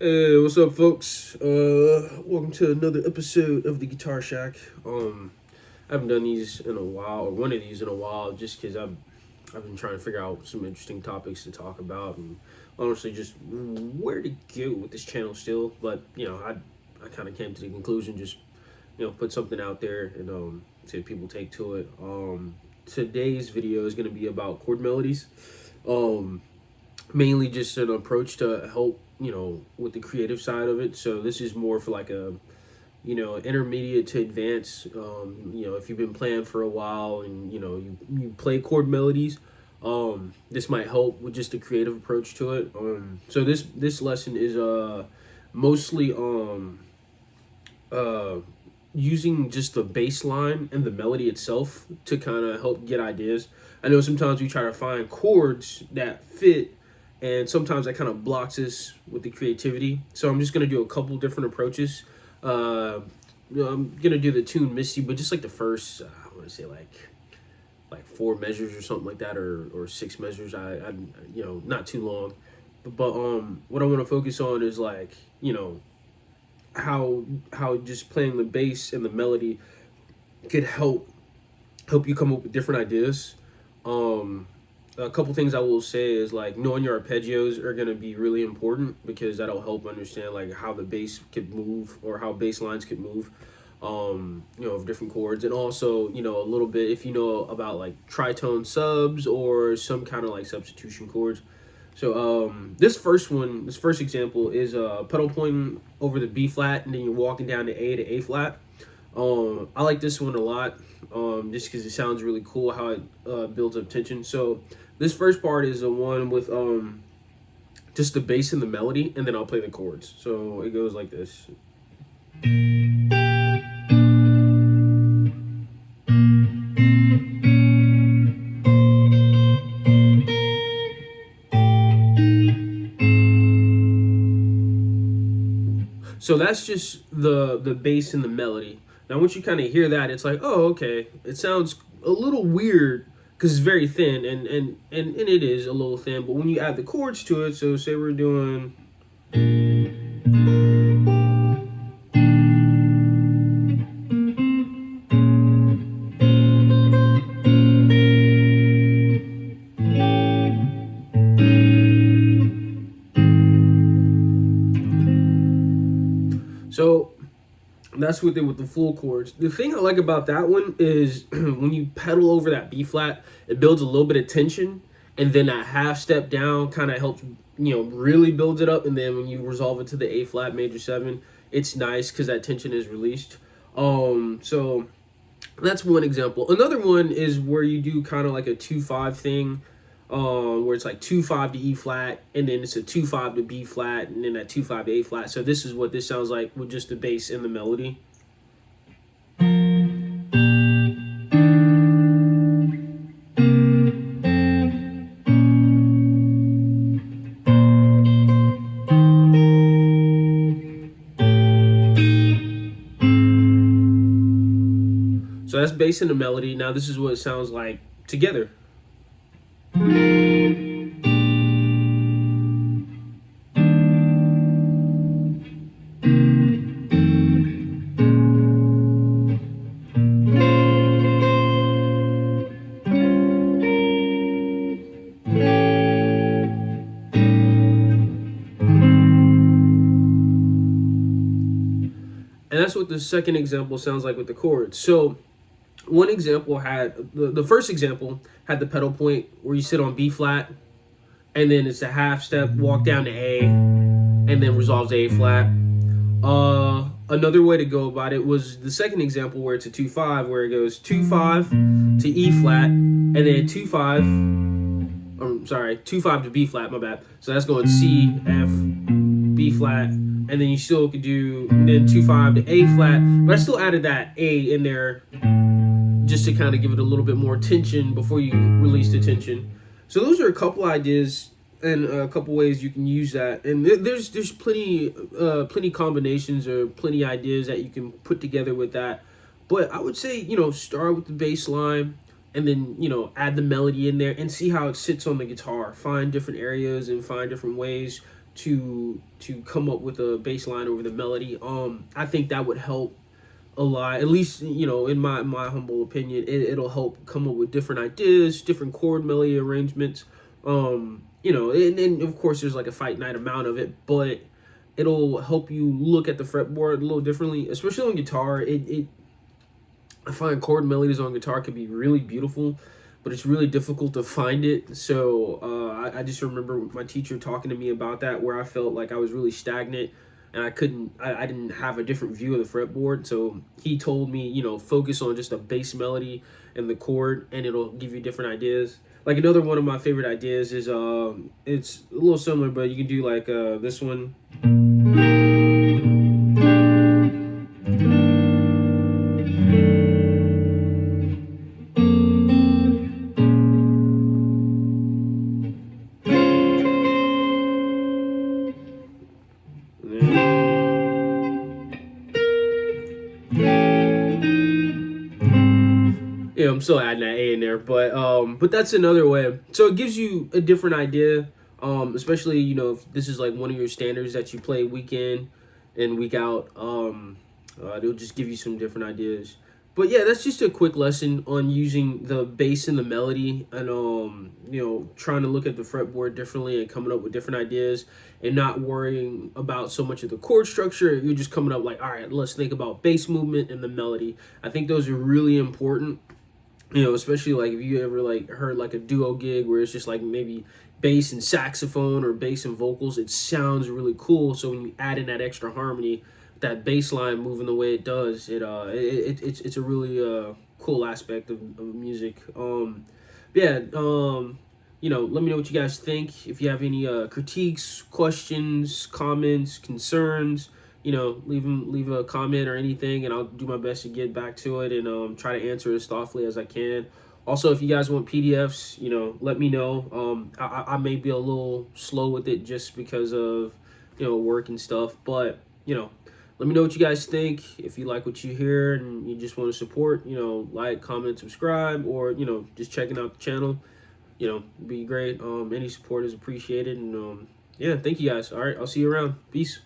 Hey, what's up, folks? Welcome to another episode of the Guitar Shack. I haven't done these in a while, or one of these in a while, just because I've been trying to figure out some interesting topics to talk about, and honestly, just where to go with this channel still. But I kind of came to the conclusion, just put something out there and see if people take to it. Today's video is going to be about chord melodies. Mainly just an approach to help with the creative side of it. So this is more for like a intermediate to advanced. If you've been playing for a while and you play chord melodies, this might help with just a creative approach to it. So this lesson is mostly using just the bass line and the melody itself to kind of help get ideas. I know sometimes we try to find chords that fit, and sometimes that kind of blocks us with the creativity. So I'm just going to do a couple different approaches. I'm going to do the tune Misty, but just like the first, I want to say like 4 measures or something like that, or 6 measures. I not too long. But what I want to focus on is like, how just playing the bass and the melody could help you come up with different ideas. A couple things I will say is like knowing your arpeggios are going to be really important, because that'll help understand like how the bass could move, or how bass lines could move of different chords. And also a little bit if you know about like tritone subs or some kind of like substitution chords. So this first example is pedal pointing over the B flat, and then you're walking down to A flat. I like this one a lot, just because it sounds really cool how it builds up tension. So this first part is the one with just the bass and the melody, and then I'll play the chords. So it goes like this. So that's just the bass and the melody. Now once you kind of hear that, it's like, oh, okay. It sounds a little weird because it's very thin, and it is a little thin. But when you add the chords to it, so say we're doing. So that's with the full chords. The thing I like about that one is when you pedal over that B flat, it builds a little bit of tension, and then that half step down kind of helps really builds it up. And then when you resolve it to the A flat major 7, it's nice because that tension is released. So that's one example. Another one is where you do kind of like a 2-5 thing, where it's like 2-5 to E flat, and then it's a 2-5 to B flat, and then that 2-5 to A flat. So this is what this sounds like with just the bass and the melody. So that's bass and the melody. Now this is what it sounds like together. And that's what the second example sounds like with the chords. So one example had, the first example had the pedal point where you sit on B flat, and then it's a half step walk down to A, and then resolves A flat. Another way to go about it was the second example where it's a 2-5, where it goes 2-5 to E flat, and then 2-5 to B flat, my bad. So that's going C, F, B flat, and then you still could do then 2-5 to A flat, but I still added that A in there just to kind of give it a little bit more tension before you release the tension. So those are a couple ideas and a couple ways you can use that. And there's plenty combinations or plenty ideas that you can put together with that. But I would say, start with the bass line, and then, add the melody in there and see how it sits on the guitar. Find different areas and find different ways to come up with a bass line over the melody. I think that would help a lot. At least, you know, in my humble opinion, it'll help come up with different ideas, different chord melody arrangements. You know, and of course there's like a finite amount of it, but it'll help you look at the fretboard a little differently, especially on guitar. It I find chord melodies on guitar can be really beautiful, but it's really difficult to find it. So I just remember my teacher talking to me about that, where I felt like I was really stagnant and I didn't have a different view of the fretboard. So he told me, you know, focus on just a bass melody and the chord, and it'll give you different ideas. Like another one of my favorite ideas is it's a little similar, but you can do like this one. Yeah, I'm still adding that A in there, but that's another way. So it gives you a different idea, especially, you know, if this is like one of your standards that you play week in and week out. It'll just give you some different ideas. But yeah, that's just a quick lesson on using the bass and the melody, and you know, trying to look at the fretboard differently and coming up with different ideas, and not worrying about so much of the chord structure. You're just coming up like, all right, let's think about bass movement and the melody. I think those are really important. You know, especially like if you ever like heard like a duo gig where it's just like maybe bass and saxophone or bass and vocals, it sounds really cool. So when you add in that extra harmony, that bass line moving the way it does, it's a really cool aspect of music. Yeah, you know, let me know what you guys think. If you have any critiques, questions, comments, concerns, you know, leave a comment or anything, and I'll do my best to get back to it and try to answer as thoughtfully as I can. Also, if you guys want PDFs, you know, let me know. I may be a little slow with it just because of, you know, work and stuff, but, you know, let me know what you guys think. If you like what you hear and you just want to support, you know, like, comment, subscribe, or, you know, just checking out the channel, you know, be great. Any support is appreciated, and yeah, thank you guys. All right, I'll see you around. Peace.